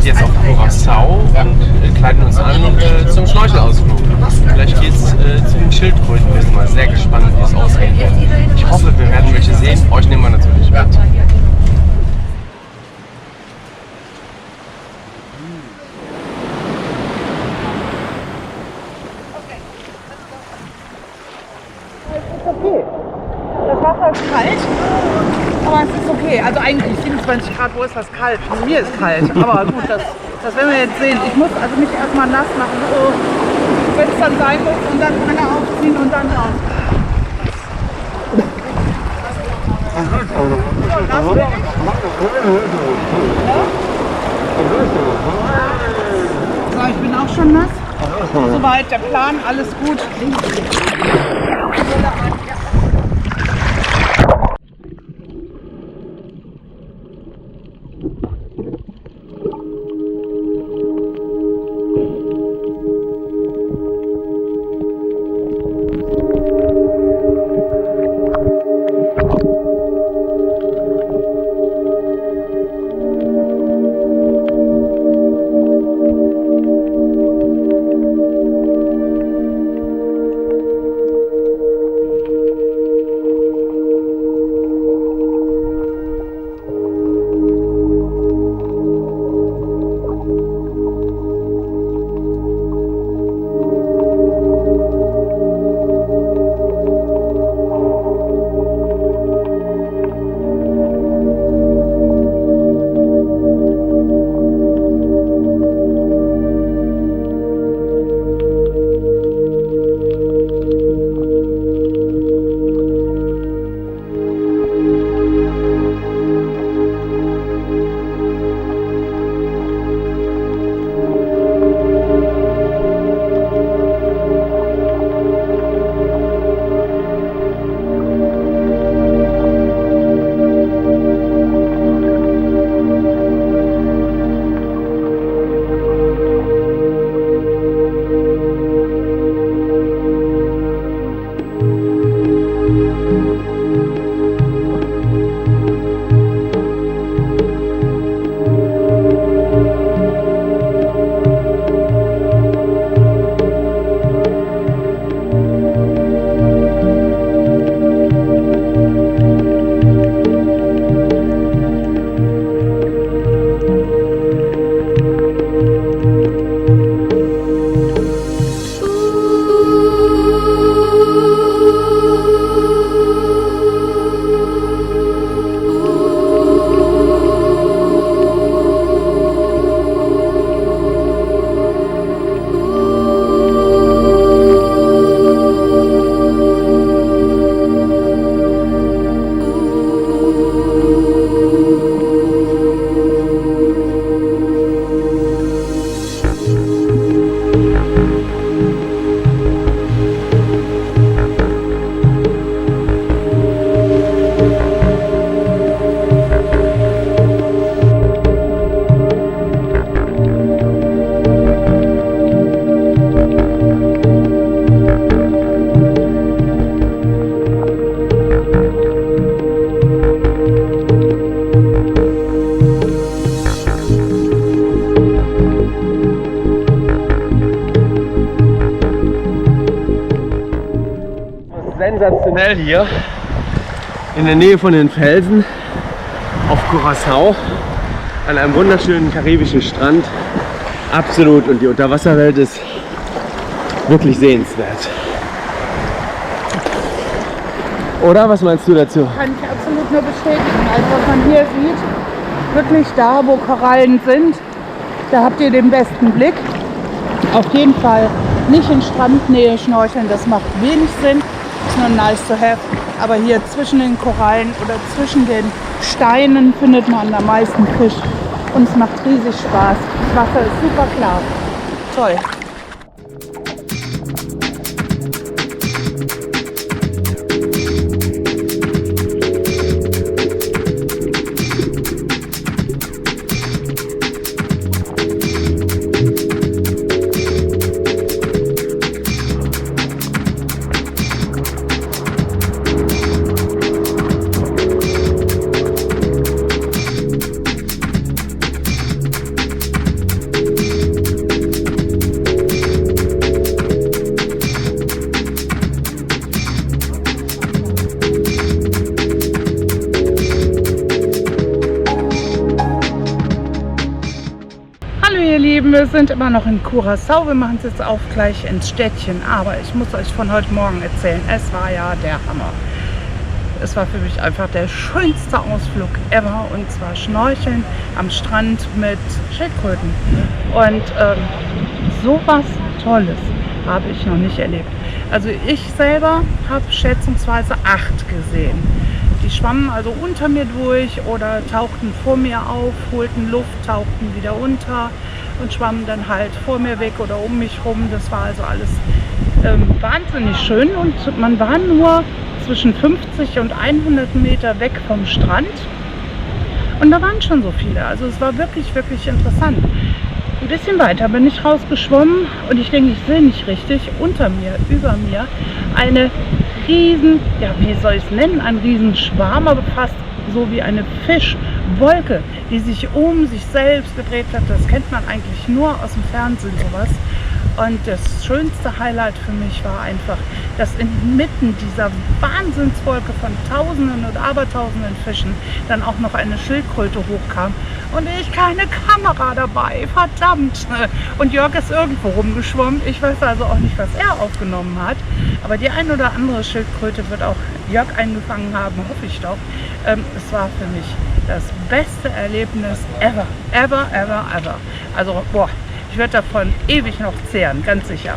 jetzt auf Curacao und kleiden uns an zum Schnorchelausflug. Vielleicht geht es zu den Schildkröten. Wir sind mal sehr gespannt, wie es aussehen wird. Ich hoffe, wir werden welche sehen. Euch nehmen wir natürlich mit. Okay. Das Wasser ist kalt, aber es ist okay. Also eigentlich 27 Grad, wo ist das kalt? Mir ist kalt, aber gut, das werden wir jetzt sehen. Ich muss also mich erstmal nass machen, wenn es dann sein muss, und dann Wanne aufziehen und dann raus. So, ich bin auch schon nass. Soweit der Plan, alles gut. Sensationell hier in der Nähe von den Felsen auf Curacao an einem wunderschönen karibischen Strand. Absolut, und die Unterwasserwelt ist wirklich sehenswert. Oder was meinst du dazu? Kann ich absolut nur bestätigen. Also was man hier sieht, wirklich da, wo Korallen sind, da habt ihr den besten Blick. Auf jeden Fall nicht in Strandnähe schnorcheln, das macht wenig Sinn. Ist nur nice to have. Aber hier zwischen den Korallen oder zwischen den Steinen findet man am meisten Fisch. Und es macht riesig Spaß. Das Wasser ist super klar. Toll. Hallo ihr Lieben, wir sind immer noch in Curacao. Wir machen es jetzt auch gleich ins Städtchen. Aber ich muss euch von heute Morgen erzählen. Es war ja der Hammer. Es war für mich einfach der schönste Ausflug ever. Und zwar Schnorcheln am Strand mit Schildkröten. Und sowas Tolles habe ich noch nicht erlebt. Also ich selber habe schätzungsweise 8 gesehen. Die schwammen also unter mir durch oder tauchten vor mir auf, holten Luft, tauchten wieder unter und schwammen dann halt vor mir weg oder um mich rum. Das war also alles wahnsinnig schön und man war nur zwischen 50 und 100 Meter weg vom Strand und da waren schon so viele. Also es war wirklich, wirklich interessant. Ein bisschen weiter bin ich rausgeschwommen und ich denke, ich sehe nicht richtig, unter mir, über mir, eine riesen, ja wie soll ich es nennen, ein riesen Schwarm, aber fast so wie eine Fischwolke, die sich um sich selbst gedreht hat. Das kennt man eigentlich nur aus dem Fernsehen, sowas. Und das schönste Highlight für mich war einfach, dass inmitten dieser Wahnsinnswolke von Tausenden und Abertausenden Fischen dann auch noch eine Schildkröte hochkam und ich keine Kamera dabei, verdammt. Und Jorge ist irgendwo rumgeschwommen, ich weiß also auch nicht, was er aufgenommen hat, aber die ein oder andere Schildkröte wird auch Jörg eingefangen haben, hoffe ich doch. Es war für mich das beste Erlebnis ever, ever, ever, ever. Also boah, ich werde davon ewig noch zehren, ganz sicher.